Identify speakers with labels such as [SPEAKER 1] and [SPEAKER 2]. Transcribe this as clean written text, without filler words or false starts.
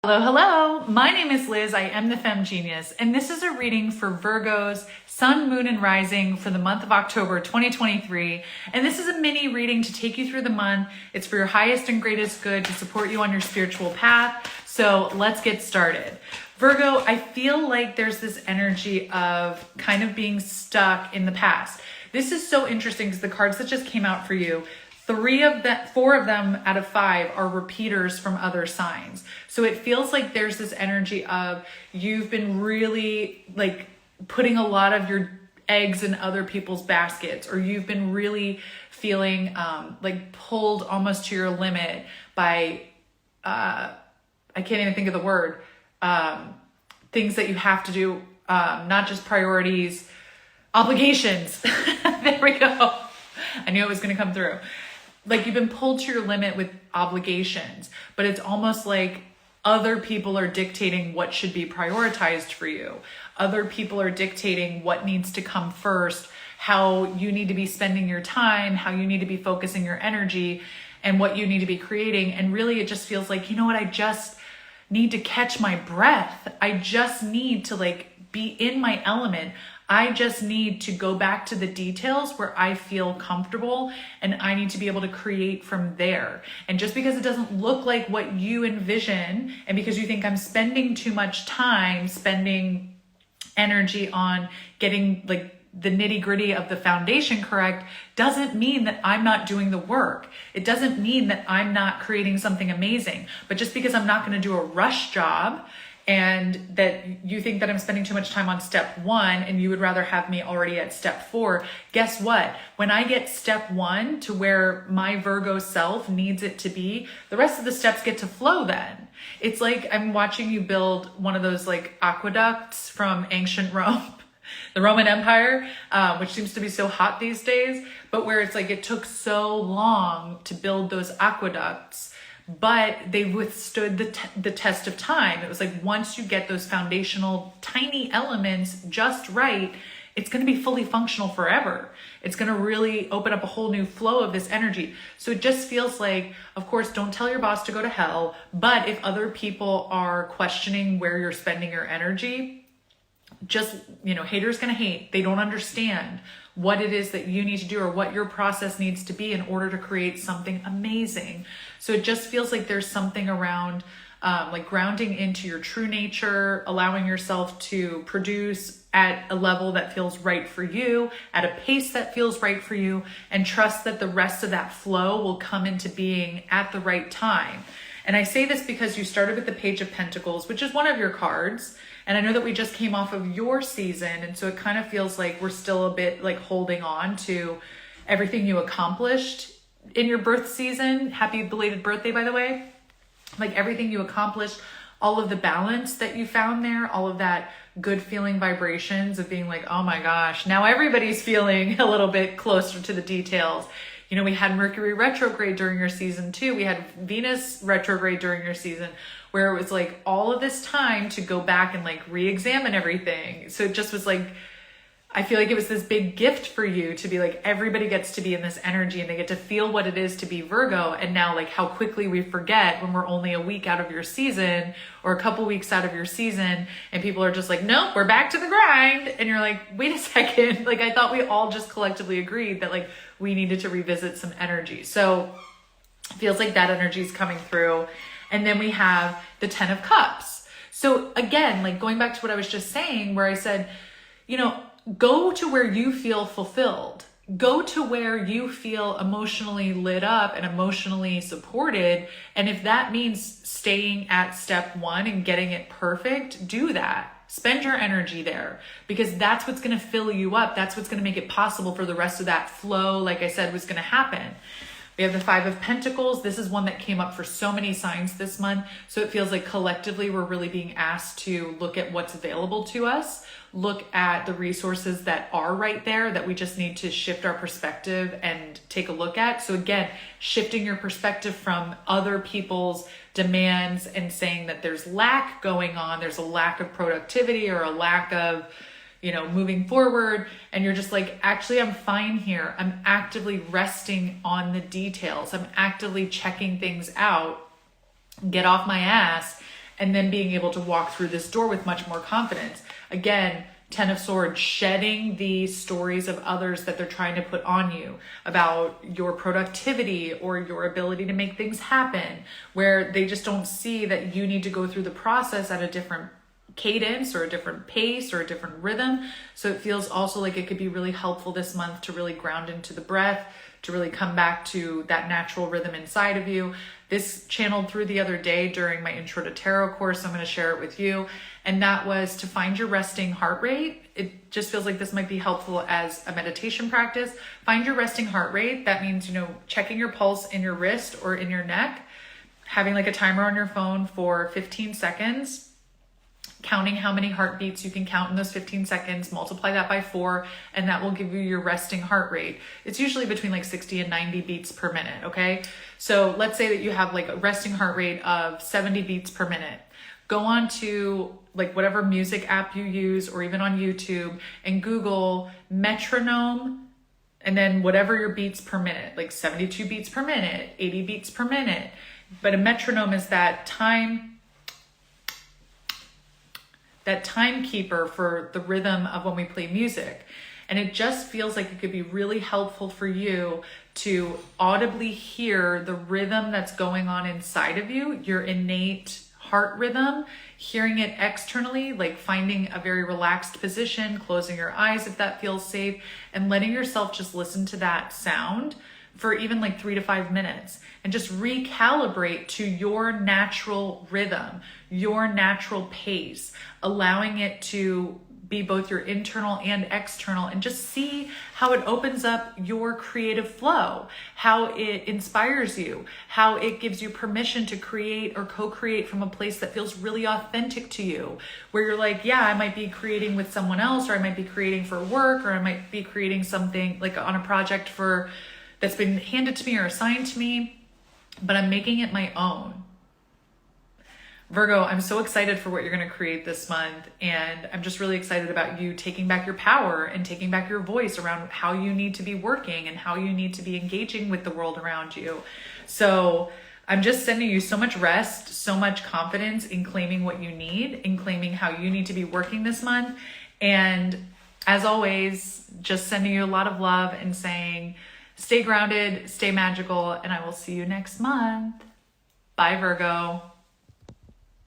[SPEAKER 1] Hello, hello. My name is Liz. I am the Femme Genius, and this is a reading for Virgo's Sun, Moon, and Rising for the month of October 2023. And this is a mini reading to take you through the month. It's for your highest and greatest good to support you on your spiritual path. So let's get started. Virgo, I feel like there's this energy of kind of being stuck in the past. This is so interesting because the cards that just came out for you, four of them out of five are repeaters from other signs. So it feels like there's this energy of you've been really like putting a lot of your eggs in other people's baskets, or you've been really feeling like pulled almost to your limit by, I can't even think of the word, things that you have to do, not just priorities, obligations. There we go. I knew it was going to come through. Like you've been pulled to your limit with obligations, but it's almost like other people are dictating what should be prioritized for you. Other people are dictating what needs to come first, how you need to be spending your time, how you need to be focusing your energy, and what you need to be creating. And really it just feels like, you know what, I just need to catch my breath. I just need to like be in my element. I just need to go back to the details where I feel comfortable, and I need to be able to create from there. And just because it doesn't look like what you envision, and because you think I'm spending too much time spending energy on getting like the nitty gritty of the foundation correct, doesn't mean that I'm not doing the work. It doesn't mean that I'm not creating something amazing. But just because I'm not going to do a rush job, and that you think that I'm spending too much time on step one and you would rather have me already at step four, guess what? When I get step one to where my Virgo self needs it to be, the rest of the steps get to flow then. It's like I'm watching you build one of those like aqueducts from ancient Rome, the Roman Empire, which seems to be so hot these days, but where it's like it took so long to build those aqueducts, but they withstood the test of time. It was like once you get those foundational tiny elements just right, it's going to be fully functional forever. It's going to really open up a whole new flow of this energy. So it just feels like, of course, don't tell your boss to go to hell, but if other people are questioning where you're spending your energy, just, haters going to hate. They don't understand what it is that you need to do or what your process needs to be in order to create something amazing. So it just feels like there's something around like grounding into your true nature, allowing yourself to produce at a level that feels right for you, at a pace that feels right for you, and trust that the rest of that flow will come into being at the right time. And I say this because you started with the Page of Pentacles, which is one of your cards. And I know that we just came off of your season. And so it kind of feels like we're still a bit like holding on to everything you accomplished in your birth season. Happy belated birthday, by the way. Like everything you accomplished, all of the balance that you found there, all of that good feeling vibrations of being like, oh my gosh, now everybody's feeling a little bit closer to the details. We had Mercury retrograde during your season too. We had Venus retrograde during your season, where it was like all of this time to go back and like re-examine everything. So it just was like, I feel like it was this big gift for you to be like, everybody gets to be in this energy and they get to feel what it is to be Virgo. And now like how quickly we forget when we're only a week out of your season or a couple weeks out of your season, and people are just like, nope, we're back to the grind. And you're like, wait a second. Like I thought we all just collectively agreed that like we needed to revisit some energy. So it feels like that energy is coming through. And then we have the 10 of Cups. So again, like going back to what I was just saying, where I said, go to where you feel fulfilled. Go to where you feel emotionally lit up and emotionally supported. And if that means staying at step one and getting it perfect, do that. Spend your energy there, because that's what's going to fill you up. That's what's going to make it possible for the rest of that flow, like I said, was going to happen. We have the 5 of Pentacles. This is one that came up for so many signs this month. So it feels like collectively we're really being asked to look at what's available to us, look at the resources that are right there that we just need to shift our perspective and take a look at. So again, shifting your perspective from other people's demands and saying that there's lack going on, there's a lack of productivity or a lack of moving forward, and you're just like, actually, I'm fine here. I'm actively resting on the details. I'm actively checking things out, get off my ass and then being able to walk through this door with much more confidence. Again, Ten of Swords, shedding the stories of others that they're trying to put on you about your productivity or your ability to make things happen, where they just don't see that you need to go through the process at a different cadence or a different pace or a different rhythm. So it feels also like it could be really helpful this month to really ground into the breath, to really come back to that natural rhythm inside of you. This channeled through the other day during my Intro to Tarot course. I'm going to share it with you. And that was to find your resting heart rate. It just feels like this might be helpful as a meditation practice. Find your resting heart rate. That means, checking your pulse in your wrist or in your neck, having like a timer on your phone for 15 seconds, counting how many heartbeats you can count in those 15 seconds, multiply that by 4, and that will give you your resting heart rate. It's usually between like 60 and 90 beats per minute, okay? So let's say that you have like a resting heart rate of 70 beats per minute. Go on to like whatever music app you use, or even on YouTube, and Google metronome, and then whatever your beats per minute, like 72 beats per minute, 80 beats per minute. But a metronome is that timekeeper for the rhythm of when we play music. And it just feels like it could be really helpful for you to audibly hear the rhythm that's going on inside of you, your innate heart rhythm, hearing it externally, like finding a very relaxed position, closing your eyes if that feels safe, and letting yourself just listen to that sound for even like 3 to 5 minutes, and just recalibrate to your natural rhythm, your natural pace, allowing it to be both your internal and external, and just see how it opens up your creative flow, how it inspires you, how it gives you permission to create or co-create from a place that feels really authentic to you, where you're like, yeah, I might be creating with someone else, or I might be creating for work, or I might be creating something like on a project that's been handed to me or assigned to me, but I'm making it my own. Virgo, I'm so excited for what you're going to create this month, and I'm just really excited about you taking back your power and taking back your voice around how you need to be working and how you need to be engaging with the world around you. So I'm just sending you so much rest, so much confidence in claiming what you need, in claiming how you need to be working this month. And as always, just sending you a lot of love and saying, stay grounded, stay magical, and I will see you next month. Bye, Virgo.